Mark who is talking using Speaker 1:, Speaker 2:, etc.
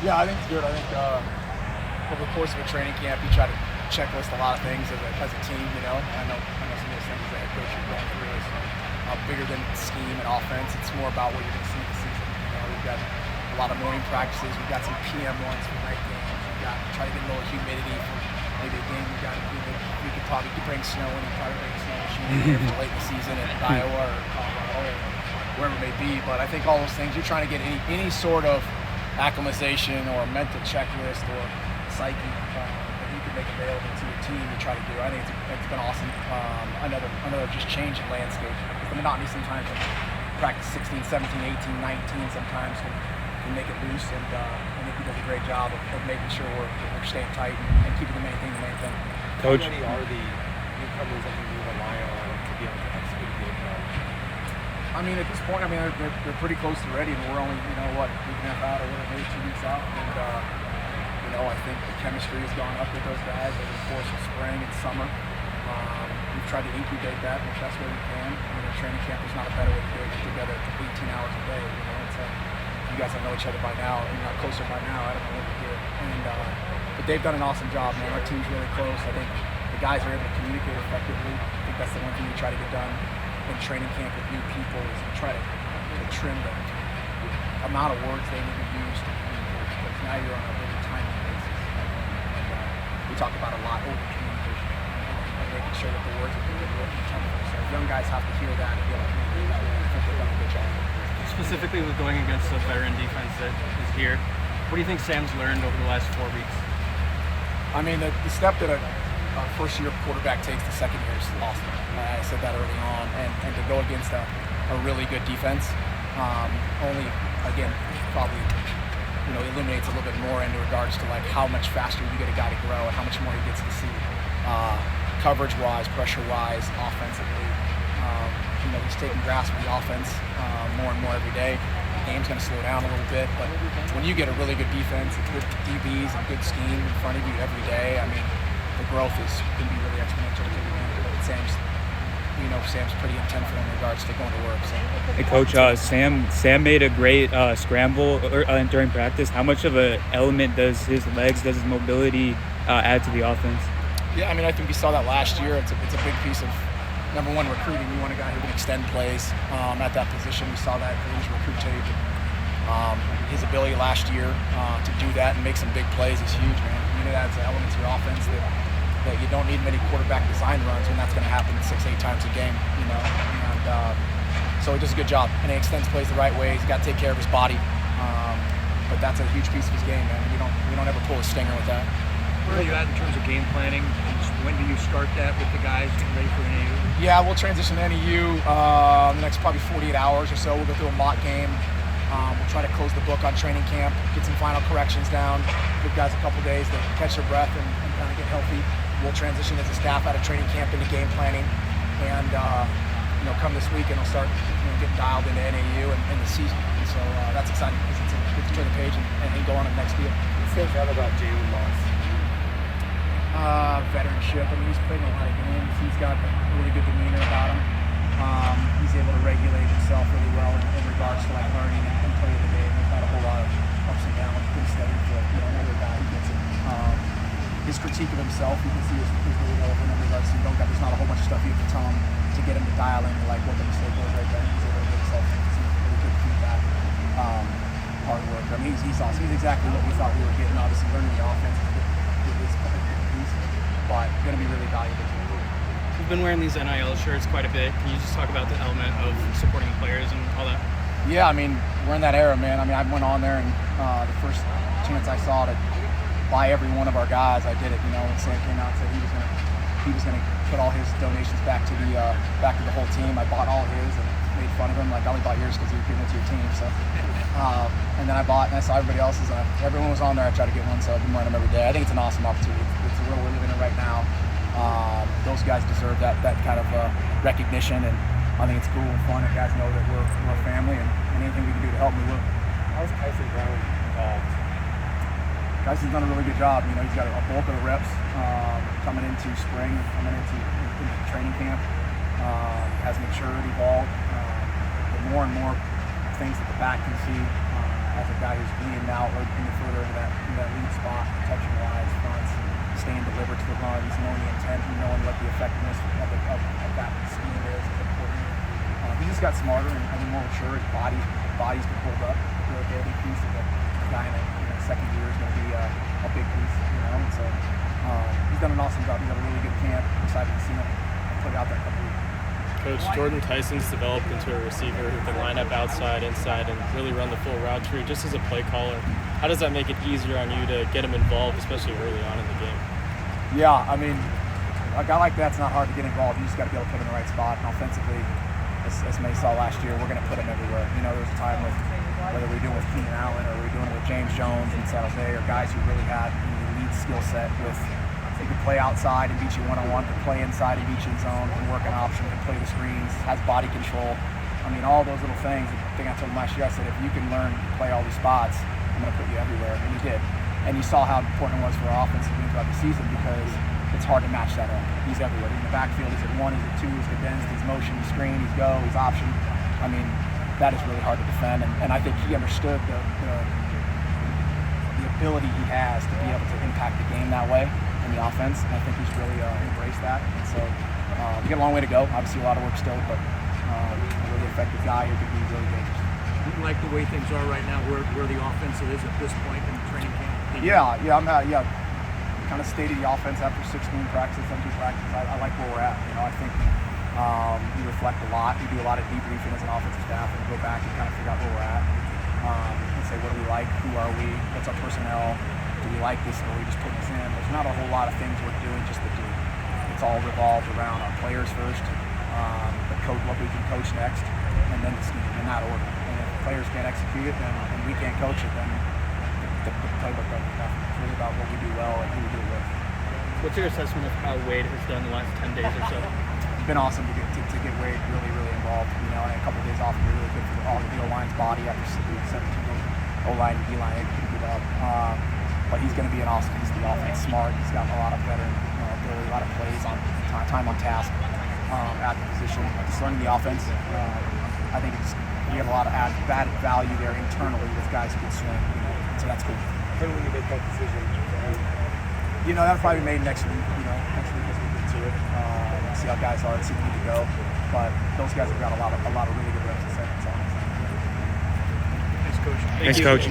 Speaker 1: Yeah, I think it's good. I think over the course of a training camp, you try to checklist a lot of things as a team. I know some of those things the head coach you're going through is bigger than scheme and offense. It's more about what you're going to see this season. We've got a lot of morning practices. We've got some PM ones for night games. We've got try to get a little humidity for maybe a game. We could probably bring snow in and probably bring snow machine for late in the season in Iowa or Colorado or wherever it may be. But I think all those things you're trying to get any sort of acclimatization or mental checklist or psyche that you can make available to your team to try to do. I think it's been awesome. Another just change in landscape. The monotony sometimes of practice 16, 17, 18, 19 sometimes can make it loose, and I think he does a great job of making sure we're staying tight and keeping the main thing the main thing.
Speaker 2: Coach,
Speaker 3: how ready are the newcomers that you rely on to be able to execute a game plan?
Speaker 1: I mean, at this point, they're pretty close to ready, and we're only, week and a half out or whatever, 2 weeks out, and I think the chemistry has gone up with those guys over the course of spring and summer. We've tried to incubate that in the best way we can. A training camp is not a better way to do it together 18 hours a day. You guys don't know each other by now, and you're not closer by now. I don't know what to do. But they've done an awesome job, man. Our team's really close. I think the guys are able to communicate effectively. I think that's the one thing you try to get done in training camp with new people is to try to trim the amount of words they need to use to communicate. Because now you're on a really timely basis. We talk about a lot over communication and making sure that the words are really temple. So young guys have to hear that and be able to communicate that way. I think they've done a good job.
Speaker 4: Specifically with going against a veteran defense that is here, what do you think Sam's learned over the last 4 weeks?
Speaker 1: The step that a first-year quarterback takes the second year is awesome. I said that early on, and to go against a really good defense only, again, probably illuminates a little bit more in regards to like how much faster you get a guy to grow and how much more he gets to see coverage-wise, pressure-wise, offensively. He's taking grasp of the offense more and more every day. The game's going to slow down a little bit, but when you get a really good defense, good DBs and good scheme in front of you every day, the growth is going to be really exponential. Sam's pretty intentional in regards to going to work. So.
Speaker 2: Hey, Coach, Sam made a great scramble during practice. How much of an element does his legs, does his mobility add to the offense?
Speaker 1: Yeah, I think we saw that last year. It's a big piece of, number one, recruiting. We want a guy who can extend plays at that position. We saw that in his recruit tape. His ability last year to do that and make some big plays is huge, man. It adds an element to your offense that you don't need many quarterback design runs when that's going to happen 6-8 times a game, And so he does a good job, and he extends plays the right way. He's got to take care of his body, but that's a huge piece of his game, man. We don't ever pull a stinger with that.
Speaker 4: Where are you at in terms of game planning? When do you start that with the guys getting ready for NAU?
Speaker 1: Yeah, we'll transition to NAU in the next probably 48 hours or so. We'll go through a mock game. We'll try to close the book on training camp, get some final corrections down, give guys a couple days to catch their breath and kind of get healthy. We'll transition as a staff out of training camp into game planning, and come this week and we'll start getting dialed into NAU and the season. And so that's exciting because it's a good to turn the page and go on to the next deal.
Speaker 3: What stands out about Jalen Moss?
Speaker 1: Veteranship. He's played a lot of games. He's got a really good demeanor about him. He's able to regulate himself really well in regards to learning and playing the game. There's not a whole lot of ups and downs. Pretty steady for another guy who gets it. His critique of himself, you can see, is really relevant in regards to there's not a whole bunch of stuff you have to tell him to get him to dial in what the mistake was right there. He's able to get himself some really good feedback. Hard work. He's awesome. He's exactly what we thought we were getting. Obviously, learning the offense is his piece, but going to be really valuable.
Speaker 4: You've been wearing these NIL shirts quite a bit. Can you just talk about the element of supporting players and all that?
Speaker 1: Yeah, we're in that era, man. I went on there and the first chance I saw to buy every one of our guys, I did it. When Sam came out and said he was gonna put all his donations back to the whole team. I bought all his and made fun of him. I only bought yours because you were giving it to your team. So, and then I bought and I saw everybody else's. And everyone was on there. I tried to get one, so I've been wearing them every day. I think it's an awesome opportunity. It's the world we're living in right now. Those guys deserve that kind of recognition, and I think it's cool and fun. And guys know that we're a family, and anything we can do to help them, we will.
Speaker 3: How's Tyson Brown involved?
Speaker 1: Tyson's done a really good job. He's got a bulk of the reps coming into spring, coming into training camp. Has matured, evolved. The more and more things that the back can see, as a guy who's leading out or being further into that lead spot, protection-wise, fronts, staying delivered to the runs, knowing the intent and knowing what the effectiveness of that scheme is important. He just got smarter and more mature. His body's been pulled up. The durability piece of the guy in the second year is going to be a big piece, And so he's done an awesome job. He's got a really good camp. I'm excited to see him put it out there in a couple weeks.
Speaker 5: Coach, Jordan Tyson's developed into a receiver who can line up outside, inside, and really run the full route tree just as a play caller. How does that make it easier on you to get him involved, especially early on in the game?
Speaker 1: Yeah, I mean, a guy like that's not hard to get involved. You just got to be able to put him in the right spot. And offensively, as May saw last year, we're going to put him everywhere. There was a time with whether we're doing with Keenan Allen or we're doing it with James Jones in San Jose, or guys who really had the elite skill set with he could play outside and beat you one-on-one, could play inside and beat you in zone, can work an option, can play the screens, has body control. I mean, all those little things. The thing I told him last year, I said, if you can learn to play all these spots, I'm going to put you everywhere. And he did. And you saw how important it was for our offense throughout the season because it's hard to match that up. He's everywhere. He's in the backfield. He's at 1, he's at 2, he's condensed, he's motion, he's screen, he's go, he's option. I mean, that is really hard to defend. And I think he understood the ability he has to be able to impact the game that way in the offense. And I think he's really embraced that. And so we got a long way to go. Obviously a lot of work still, but a really effective guy who could be really dangerous.
Speaker 6: Do you like the way things are right now, where the offense is at this point in training camp?
Speaker 1: I'm kind of stated the offense after 16 practices, 17 practices. I like where we're at. I think we reflect a lot. We do a lot of debriefing as an offensive staff and go back and kind of figure out where we're at and say, what do we like? Who are we? What's our personnel? Do we like this, or are we just putting this in? There's not a whole lot of things we're doing just to do. It's all revolved around our players first, the coach, what we can coach next, and then the scheme in that order. And if the players can't execute it, and we can't coach it, then the playbook doesn't have. It's really about what we do well and who we do it with.
Speaker 4: What's your assessment of how Wade has done the last 10 days or so?
Speaker 1: It's been awesome to get Wade really involved. And a couple of days off would be really good for all the O-line's body after 17 days. O-line and D-line ain't gonna get up. But he's going to be an awesome piece of the offense. Smart. He's got a lot of veteran ability, a lot of plays on time on task at the position. Just learning the offense. I think we have a lot of added value there internally with guys who can swing. So that's cool.
Speaker 3: When will you make that decision?
Speaker 1: That'll probably be made next week. Next week as we get to it. See how guys are and see if we need to go. But those guys have got a lot of really good reps and seconds on us.
Speaker 6: Thanks, Coach.
Speaker 2: Thanks, Coach.